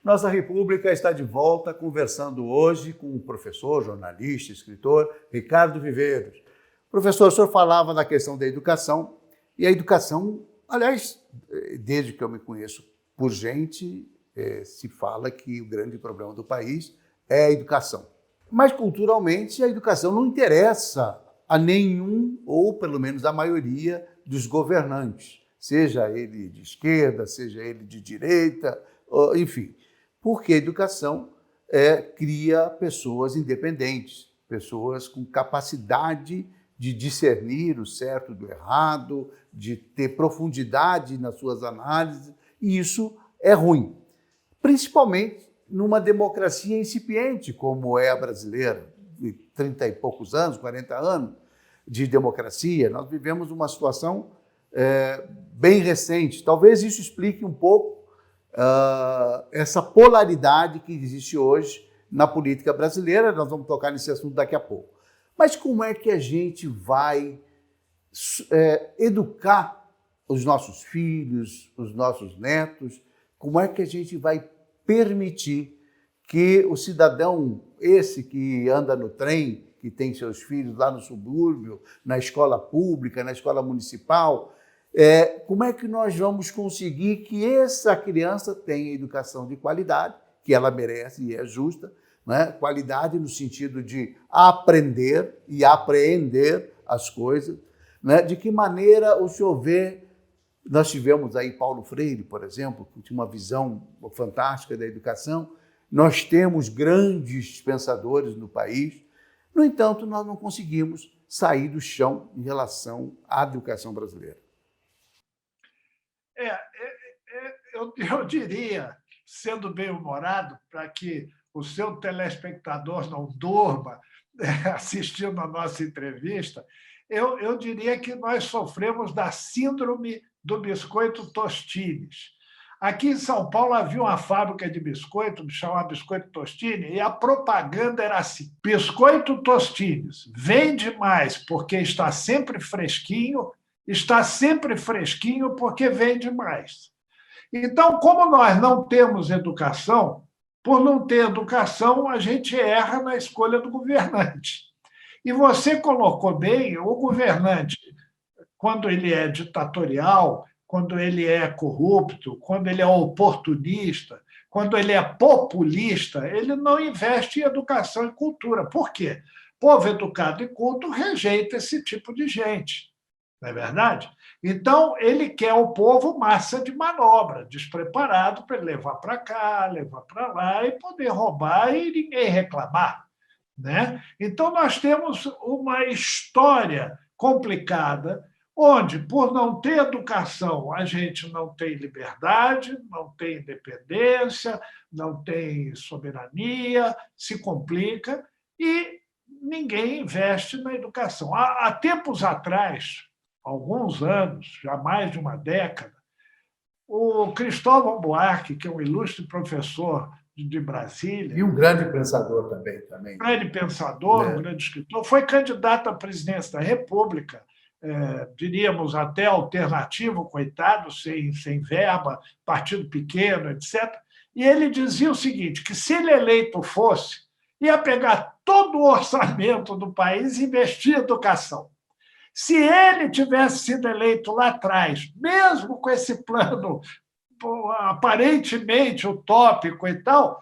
Nossa República está de volta conversando hoje com o professor, jornalista, escritor Ricardo Viveiros. Professor, o senhor falava da questão da educação, e a educação, aliás, desde que eu me conheço por gente, se fala que o grande problema do país é a educação. Mas, culturalmente, a educação não interessa a nenhum, ou pelo menos a maioria, dos governantes, seja ele de esquerda, seja ele de direita, enfim. Porque a educação cria pessoas independentes, pessoas com capacidade de discernir o certo do errado, de ter profundidade nas suas análises, e isso é ruim. Principalmente numa democracia incipiente, como é a brasileira, de 30 e poucos anos, 40 anos de democracia. Nós vivemos uma situação bem recente. Talvez isso explique um pouco essa polaridade que existe hoje na política brasileira. Nós vamos tocar nesse assunto daqui a pouco. Mas como é que a gente vai educar os nossos filhos, os nossos netos? Como é que a gente vai permitir que o cidadão, esse que anda no trem, que tem seus filhos lá no subúrbio, na escola pública, na escola municipal, como é que nós vamos conseguir que essa criança tenha educação de qualidade, que ela merece e é justa, né? Qualidade no sentido de aprender e apreender as coisas, né? De que maneira o senhor vê? Nós tivemos aí Paulo Freire, por exemplo, que tinha uma visão fantástica da educação. Nós temos grandes pensadores no país. No entanto, nós não conseguimos sair do chão em relação à educação brasileira. Eu diria, sendo bem-humorado, para que o seu telespectador não durma assistindo a nossa entrevista, eu diria que nós sofremos da síndrome do biscoito Tostines. Aqui em São Paulo havia uma fábrica de biscoito, chamada Biscoito Tostines, e a propaganda era assim: biscoito Tostines, vende mais porque está sempre fresquinho porque vende mais. Então, como nós não temos educação, por não ter educação, a gente erra na escolha do governante. E você colocou bem, o governante, quando ele é ditatorial, quando ele é corrupto, quando ele é oportunista, quando ele é populista, ele não investe em educação e cultura. Por quê? Povo educado e culto rejeita esse tipo de gente, não é verdade? Então, ele quer o povo massa de manobra, despreparado para ele levar para cá, levar para lá e poder roubar e ninguém reclamar, né? Então, nós temos uma história complicada, onde, por não ter educação, a gente não tem liberdade, não tem independência, não tem soberania, se complica e ninguém investe na educação. Há tempos atrás, alguns anos, já mais de uma década, o Cristóvão Buarque, que é um ilustre professor de Brasília. E um grande pensador também. Um grande pensador, um grande escritor, foi candidato à presidência da República, diríamos até alternativo, coitado, sem verba, partido pequeno, etc. E ele dizia o seguinte, que se ele eleito fosse, ia pegar todo o orçamento do país e investir em educação. Se ele tivesse sido eleito lá atrás, mesmo com esse plano aparentemente utópico e tal,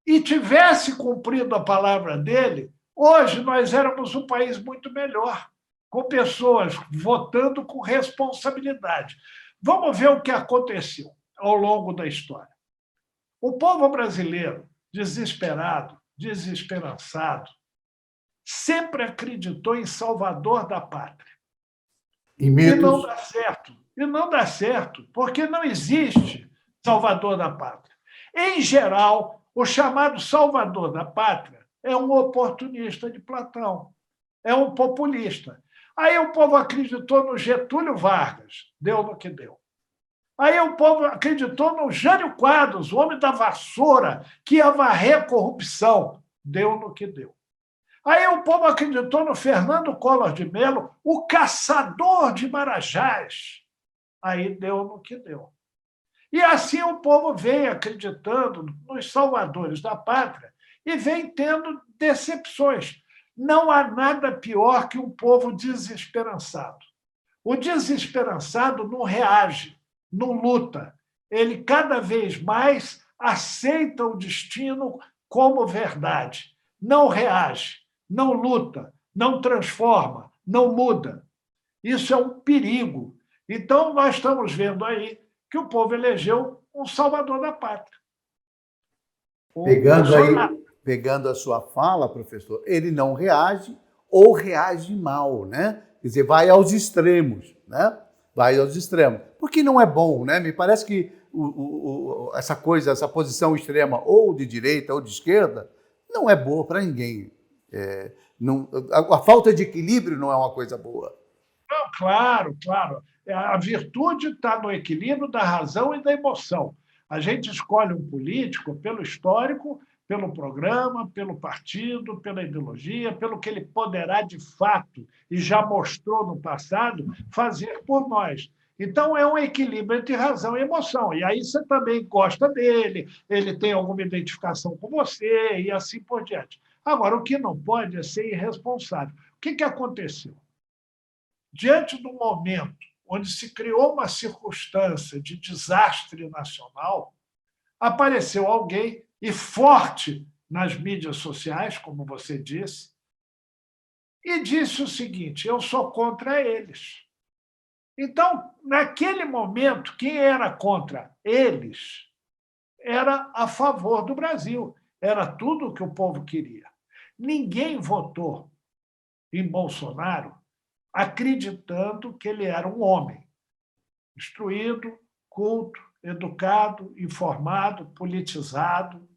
e tivesse cumprido a palavra dele, hoje nós éramos um país muito melhor, com pessoas votando com responsabilidade. Vamos ver o que aconteceu ao longo da história. O povo brasileiro, desesperado, desesperançado, sempre acreditou em Salvador da Pátria. E não dá certo. E não dá certo, porque não existe Salvador da Pátria. Em geral, o chamado Salvador da Pátria é um oportunista de Platão, é um populista. Aí o povo acreditou no Getúlio Vargas, deu no que deu. Aí o povo acreditou no Jânio Quadros, o homem da vassoura, que ia varrer a corrupção, deu no que deu. Aí o povo acreditou no Fernando Collor de Mello, o caçador de marajás, aí deu no que deu. E assim o povo vem acreditando nos salvadores da pátria e vem tendo decepções. Não há nada pior que um povo desesperançado. O desesperançado não reage, não luta. Ele cada vez mais aceita o destino como verdade. Não reage, não luta, não transforma, não muda. Isso é um perigo. Então, nós estamos vendo aí que o povo elegeu um salvador da pátria. Pegando a sua fala, professor, ele não reage ou reage mal, né? Quer dizer, vai aos extremos, né? Vai aos extremos. Porque não é bom, né? Me parece que essa posição extrema, ou de direita ou de esquerda, não é boa para ninguém. A falta de equilíbrio não é uma coisa boa. Não, claro, claro. A virtude está no equilíbrio da razão e da emoção. A gente escolhe um político pelo histórico, pelo programa, pelo partido, pela ideologia, pelo que ele poderá, de fato, e já mostrou no passado, fazer por nós. Então, é um equilíbrio entre razão e emoção. E aí você também gosta dele, ele tem alguma identificação com você, e assim por diante. Agora, o que não pode é ser irresponsável. O que aconteceu? Diante do momento onde se criou uma circunstância de desastre nacional, apareceu alguém, e forte nas mídias sociais, como você disse, e disse o seguinte: eu sou contra eles. Então, naquele momento, quem era contra eles era a favor do Brasil. Era tudo o que o povo queria. Ninguém votou em Bolsonaro acreditando que ele era um homem instruído, culto, educado, informado, politizado,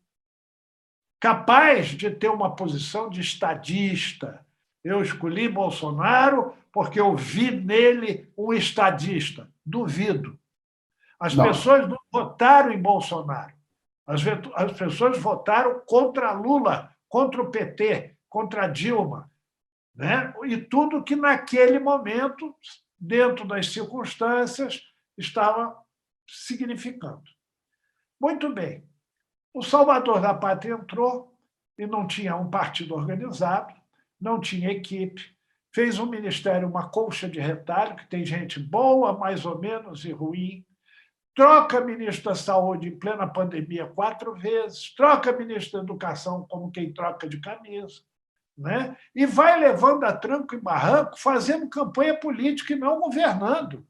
capaz de ter uma posição de estadista. Eu escolhi Bolsonaro porque eu vi nele um estadista. Duvido. As pessoas não votaram em Bolsonaro. As pessoas votaram contra Lula, contra o PT, contra Dilma, né? E tudo que naquele momento, dentro das circunstâncias, estava significando. Muito bem. O salvador da pátria entrou e não tinha um partido organizado, não tinha equipe, fez um ministério, uma colcha de retalho, que tem gente boa, mais ou menos, e ruim, troca ministro da Saúde em plena pandemia 4 vezes, troca ministro da Educação como quem troca de camisa, né? E vai levando a tranco e barranco, fazendo campanha política e não governando.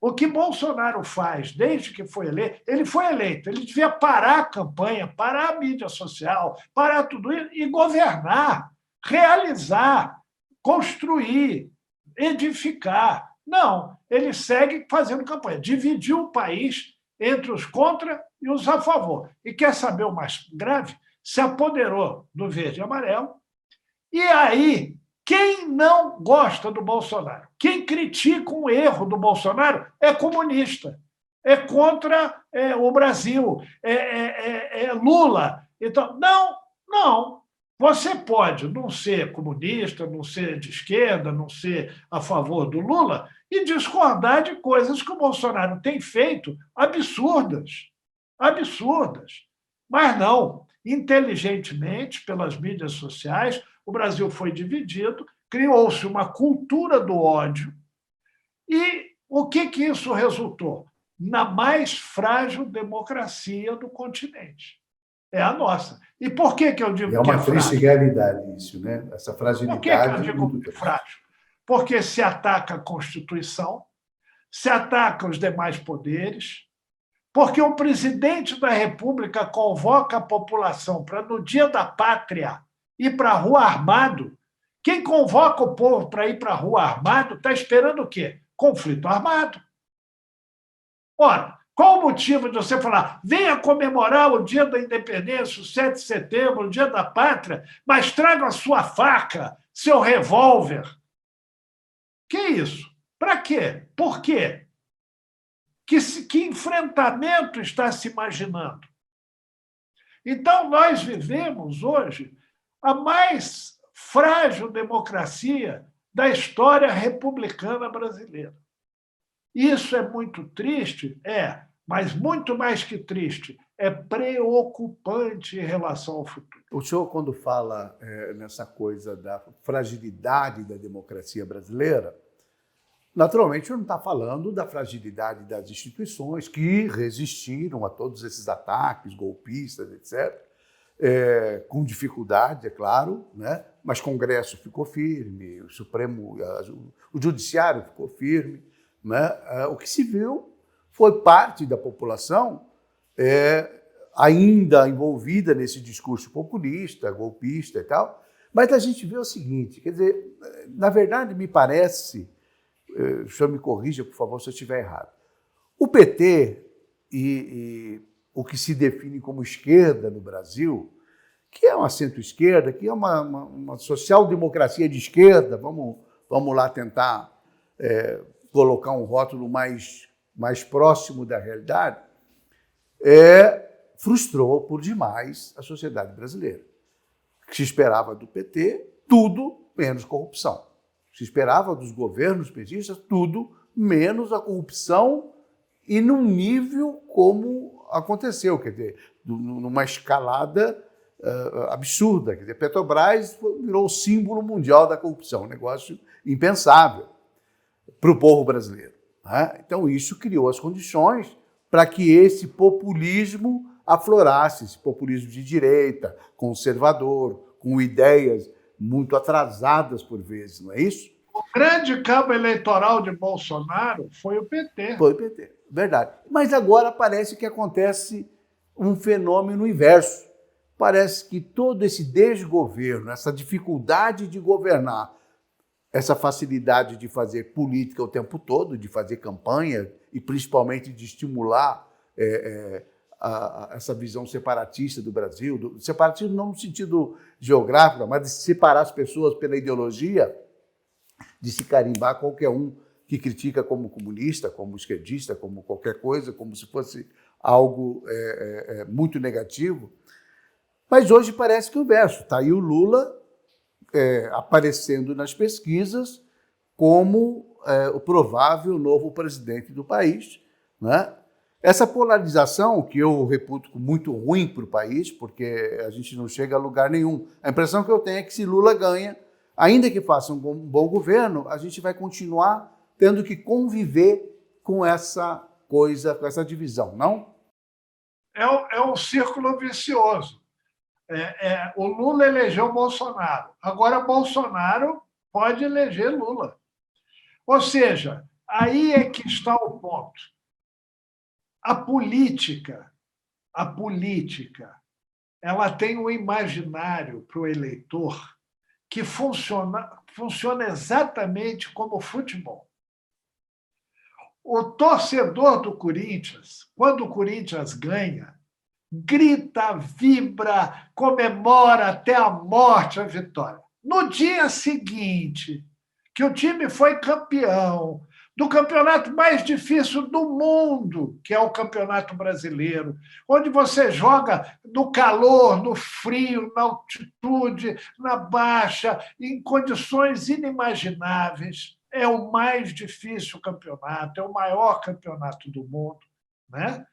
O que Bolsonaro faz desde que foi eleito, ele devia parar a campanha, parar a mídia social, parar tudo isso e governar, realizar, construir, edificar. Não, ele segue fazendo campanha, dividiu o país entre os contra e os a favor. E quer saber o mais grave? Se apoderou do verde e amarelo. E aí, quem não gosta do Bolsonaro, quem critica um erro do Bolsonaro é comunista, é contra o Brasil, é Lula. Então, não. Você pode não ser comunista, não ser de esquerda, não ser a favor do Lula e discordar de coisas que o Bolsonaro tem feito absurdas. Absurdas. Mas não. Inteligentemente, pelas mídias sociais, o Brasil foi dividido, criou-se uma cultura do ódio. E o que isso resultou? Na mais frágil democracia do continente. É a nossa. E por que eu digo que é frágil? É uma triste realidade isso, né? Essa fragilidade. Por que eu digo que é frágil? Porque se ataca a Constituição, se ataca os demais poderes, porque o presidente da República convoca a população para, no dia da pátria, ir para a rua armado. Quem convoca o povo para ir para a rua armado está esperando o quê? Conflito armado. Ora, qual o motivo de você falar, venha comemorar o dia da independência, o 7 de setembro, o dia da pátria, mas traga a sua faca, seu revólver? Que isso? Para quê? Por quê? Que enfrentamento está se imaginando? Então, nós vivemos hoje a mais frágil democracia da história republicana brasileira. Isso é muito triste? mas muito mais que triste, é preocupante em relação ao futuro. O senhor, quando fala nessa coisa da fragilidade da democracia brasileira, naturalmente, o senhor não está falando da fragilidade das instituições que resistiram a todos esses ataques golpistas, etc., com dificuldade, é claro, né? Mas o Congresso ficou firme, o Supremo, o Judiciário ficou firme, né? O que se viu foi parte da população ainda envolvida nesse discurso populista, golpista e tal, mas a gente vê o seguinte, quer dizer, na verdade, me parece, o senhor me corrija, por favor, se eu estiver errado, o PT e o que se define como esquerda no Brasil, que é uma centro-esquerda, que é uma social-democracia de esquerda, vamos lá tentar colocar um rótulo mais próximo da realidade, frustrou por demais a sociedade brasileira. O que se esperava do PT, tudo menos corrupção. O que se esperava dos governos petistas, tudo menos a corrupção e num nível como aconteceu, quer dizer, numa escalada absurda. Quer dizer, Petrobras virou o símbolo mundial da corrupção, um negócio impensável para o povo brasileiro. Né? Então, isso criou as condições para que esse populismo aflorasse, esse populismo de direita, conservador, com ideias muito atrasadas por vezes, não é isso? O grande cabo eleitoral de Bolsonaro foi o PT. Foi o PT, verdade. Mas agora parece que acontece um fenômeno inverso. Parece que todo esse desgoverno, essa dificuldade de governar, essa facilidade de fazer política o tempo todo, de fazer campanha e principalmente de estimular essa visão separatista do Brasil, separatismo não no sentido geográfico, mas de separar as pessoas pela ideologia, de se carimbar qualquer um que critica como comunista, como esquerdista, como qualquer coisa, como se fosse algo muito negativo. Mas hoje parece que é o inverso. Está aí o Lula aparecendo nas pesquisas como o provável novo presidente do país, né? Essa polarização, que eu reputo muito ruim para o país, porque a gente não chega a lugar nenhum. A impressão que eu tenho é que se Lula ganha, ainda que faça um bom governo, a gente vai continuar tendo que conviver com essa coisa, com essa divisão, não? É um círculo vicioso. O Lula elegeu Bolsonaro. Agora, Bolsonaro pode eleger Lula. Ou seja, aí é que está o ponto. A política, ela tem um imaginário para o eleitor que funciona exatamente como o futebol. O torcedor do Corinthians, quando o Corinthians ganha, grita, vibra, comemora até a morte a vitória. No dia seguinte, que o time foi campeão do campeonato mais difícil do mundo, que é o Campeonato Brasileiro, onde você joga no calor, no frio, na altitude, na baixa, em condições inimagináveis. É o mais difícil campeonato, é o maior campeonato do mundo, né?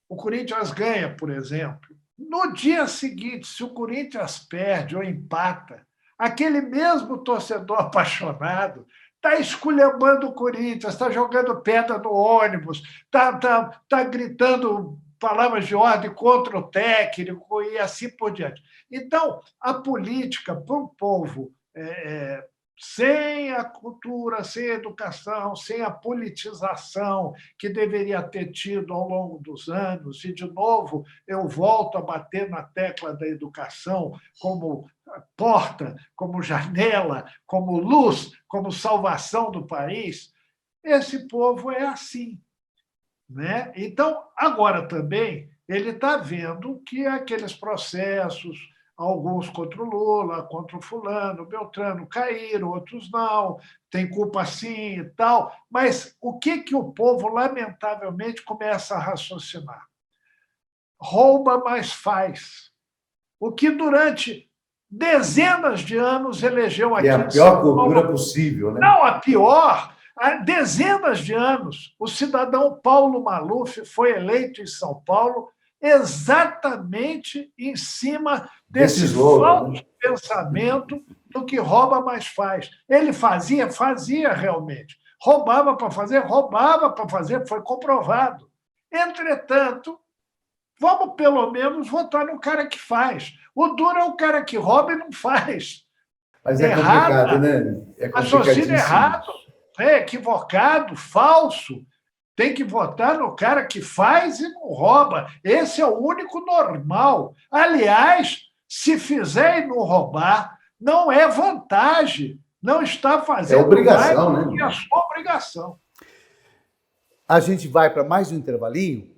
O Corinthians ganha, por exemplo. No dia seguinte, se o Corinthians perde ou empata, aquele mesmo torcedor apaixonado está esculhambando o Corinthians, está jogando pedra no ônibus, está gritando palavras de ordem contra o técnico e assim por diante. Então, a política para um povo sem a cultura, sem a educação, sem a politização que deveria ter tido ao longo dos anos, e, de novo, eu volto a bater na tecla da educação como porta, como janela, como luz, como salvação do país, esse povo é assim, né? Então, agora também, ele está vendo que aqueles processos, alguns contra o Lula, contra o fulano, Beltrano, caíram, outros não, tem culpa sim e tal, mas o que o povo, lamentavelmente, começa a raciocinar? Rouba, mas faz. O que durante dezenas de anos elegeu aqui. É a pior cultura possível, né? Não, a pior. Há dezenas de anos, o cidadão Paulo Maluf foi eleito em São Paulo exatamente em cima desse falso pensamento do que rouba mais faz. Ele fazia realmente. Roubava para fazer, foi comprovado. Entretanto, vamos pelo menos votar no cara que faz. O duro é o cara que rouba e não faz. Mas é complicado, né? Raciocínio errado, equivocado, falso. Tem que votar no cara que faz e não rouba. Esse é o único normal. Aliás, se fizer e não roubar, não é vantagem. Não está fazendo obrigação, mais né? do que a sua obrigação. A gente vai para mais um intervalinho.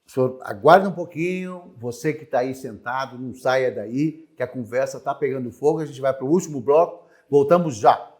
O senhor aguarda um pouquinho. Você que está aí sentado, não saia daí, que a conversa está pegando fogo. A gente vai para o último bloco. Voltamos já.